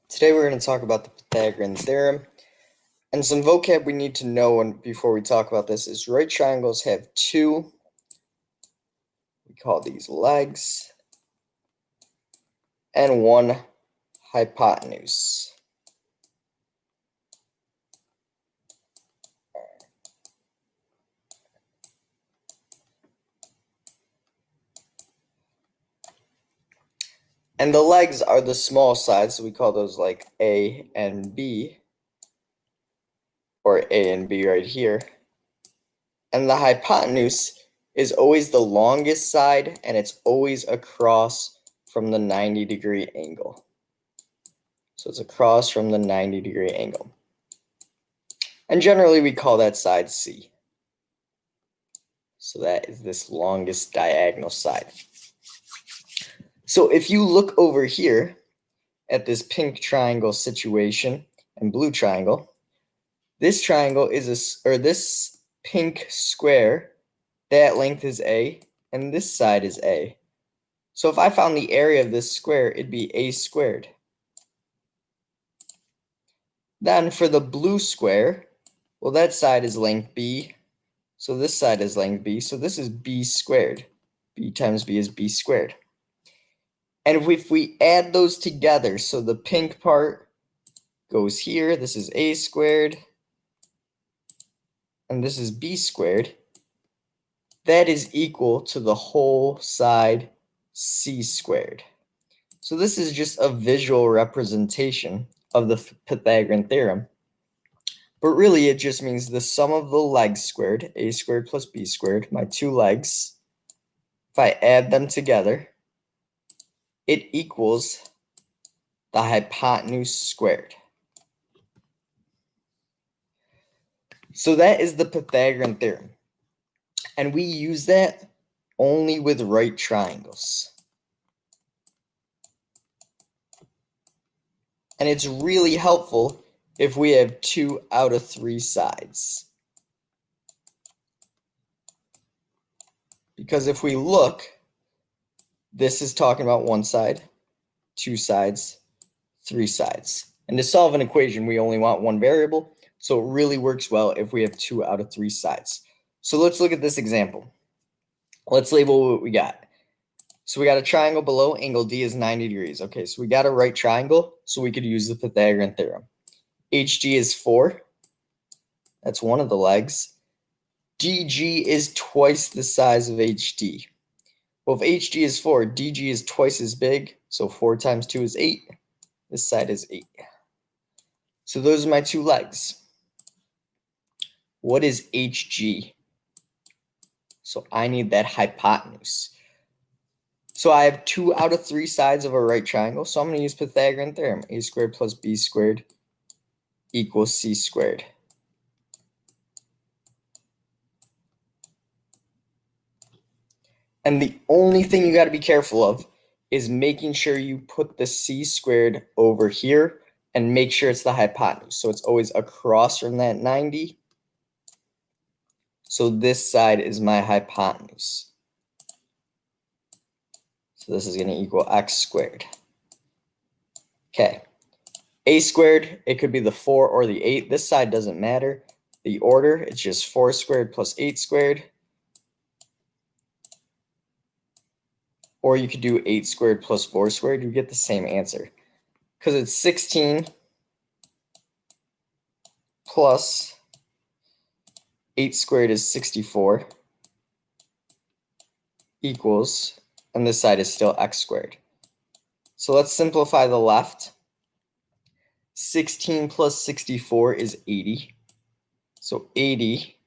Today we're going to talk about the Pythagorean Theorem, and some vocab we need to know before we talk about this is right triangles have two, we call these legs, and one hypotenuse. And the legs are the small sides, so we call those like A and B, or A and B right here. And the hypotenuse is always the longest side, and it's always across from the 90-degree angle. So it's across from the 90-degree angle. And generally we call that side C. So that is this longest diagonal side. So if you look over here at this pink triangle situation and blue triangle, this triangle is this pink square, that length is A, and this side is A. So if I found the area of this square, it'd be A squared. Then for the blue square, well, that side is length B, so this side is length B, so this is B squared. B times B is B squared. And if we add those together, so the pink part goes here, this is A squared, and this is B squared, that is equal to the whole side C squared. So this is just a visual representation of the Pythagorean theorem. But really, it just means the sum of the legs squared, A squared plus B squared, my two legs, if I add them together, it equals the hypotenuse squared. So that is the Pythagorean theorem. And we use that only with right triangles. And it's really helpful if we have 2 out of 3 sides. Because if we look, this is talking about one side, 2 sides, 3 sides. And to solve an equation, we only want one variable. So it really works well if we have 2 out of 3 sides. So let's look at this example. Let's label what we got. So we got a triangle below, angle D is 90 degrees. Okay, so we got a right triangle, so we could use the Pythagorean theorem. HG is 4. That's one of the legs. DG is twice the size of HD. Well, if HG is 4, DG is twice as big, so 4 times 2 is 8. This side is 8. So those are my two legs. What is HG? So I need that hypotenuse. So I have 2 out of 3 sides of a right triangle, so I'm going to use Pythagorean theorem. A squared plus B squared equals C squared. And the only thing you got to be careful of is making sure you put the C squared over here and make sure it's the hypotenuse. So it's always across from that 90. So this side is my hypotenuse. So this is going to equal x squared. Okay. A squared, it could be the 4 or the 8. This side doesn't matter. The order, it's just 4 squared plus 8 squared. Or you could do 8 squared plus 4 squared. You get the same answer. Because it's 16 plus 8 squared is 64 equals, and this side is still x squared. So let's simplify the left. 16 plus 64 is 80. So 80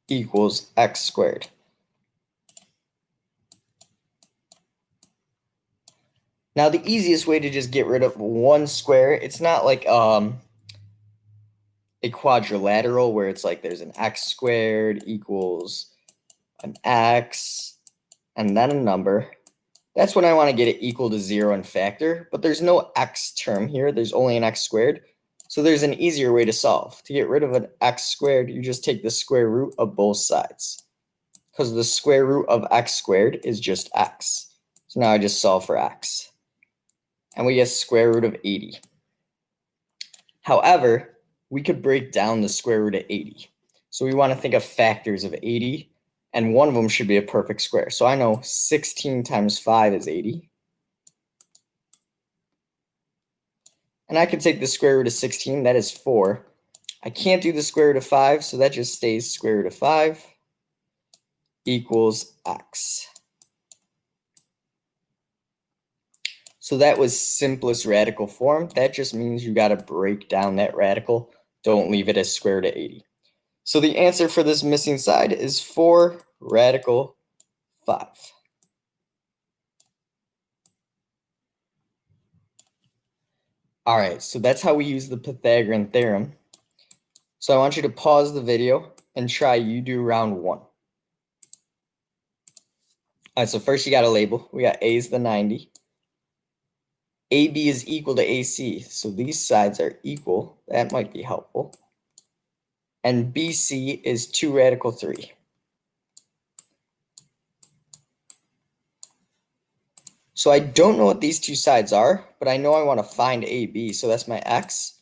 equals x squared. Now the easiest way to just get rid of one square, it's not like a quadrilateral where it's like there's an x squared equals an x and then a number. That's when I want to get it equal to 0 and factor, but there's no x term here. There's only an x squared. So there's an easier way to solve. To get rid of an x squared, you just take the square root of both sides. Because the square root of x squared is just x. So now I just solve for x. and we get square root of 80. However, we could break down the square root of 80. So we want to think of factors of 80, and one of them should be a perfect square. So I know 16 times 5 is 80. And I could take the square root of 16, that is 4. I can't do the square root of 5, so that just stays square root of 5 equals x. So that was simplest radical form. That just means you got to break down that radical. Don't leave it as square root of 80. So the answer for this missing side is 4 radical 5. All right, so that's how we use the Pythagorean theorem. So I want you to pause the video and try you do round 1. All right, so first you got to label. We got A is the 90. AB is equal to AC, so these sides are equal. That might be helpful. And BC is 2 radical 3. So I don't know what these two sides are, but I know I want to find AB, so that's my x.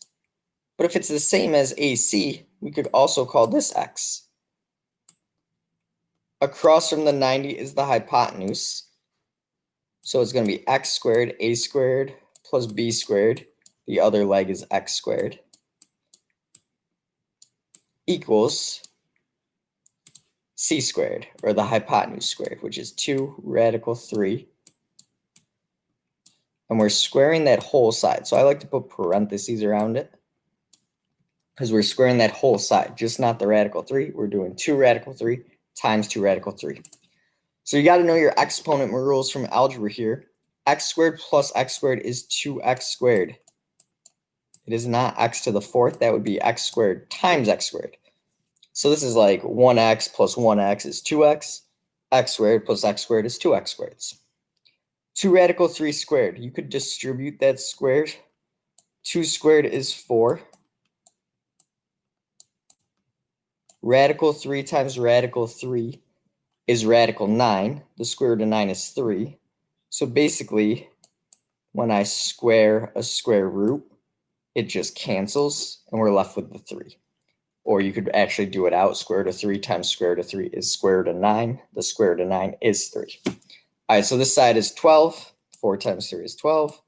But if it's the same as AC, we could also call this x. Across from the 90 is the hypotenuse. So it's going to be x squared, a squared, plus b squared. The other leg is x squared. Equals c squared, or the hypotenuse squared, which is 2 radical 3. And we're squaring that whole side. So I like to put parentheses around it, because we're squaring that whole side, just not the radical 3. We're doing 2 radical 3 times 2 radical 3. So you got to know your exponent rules from algebra here. X squared plus x squared is 2x squared. It is not x to the 4th. That would be x squared times x squared. So this is like 1x plus 1x is 2x. X squared plus x squared is 2x squared. 2 radical 3 squared. You could distribute that squared. 2 squared is 4. Radical 3 times radical 3 is radical 9. The square root of 9 is 3. So basically, when I square a square root, it just cancels, and we're left with the 3. Or you could actually do it out. Square root of 3 times square root of 3 is square root of 9. The square root of 9 is 3. All right, so this side is 12. 4 times 3 is 12.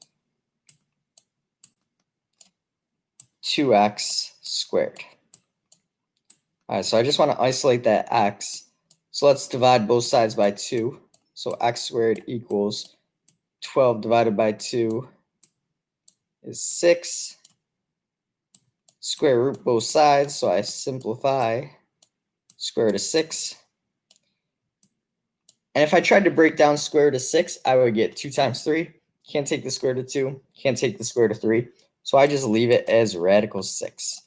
2x squared. All right, so I just want to isolate that x. So let's divide both sides by 2. So x squared equals 12 divided by 2 is 6. Square root both sides, so I simplify. Square root of 6. And if I tried to break down square root of 6, I would get 2 times 3. Can't take the square root of 2. Can't take the square root of 3. So I just leave it as radical 6.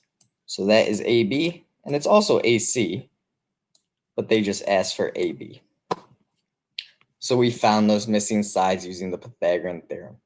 So that is AB. And it's also AC, but they just asked for AB. So we found those missing sides using the Pythagorean theorem.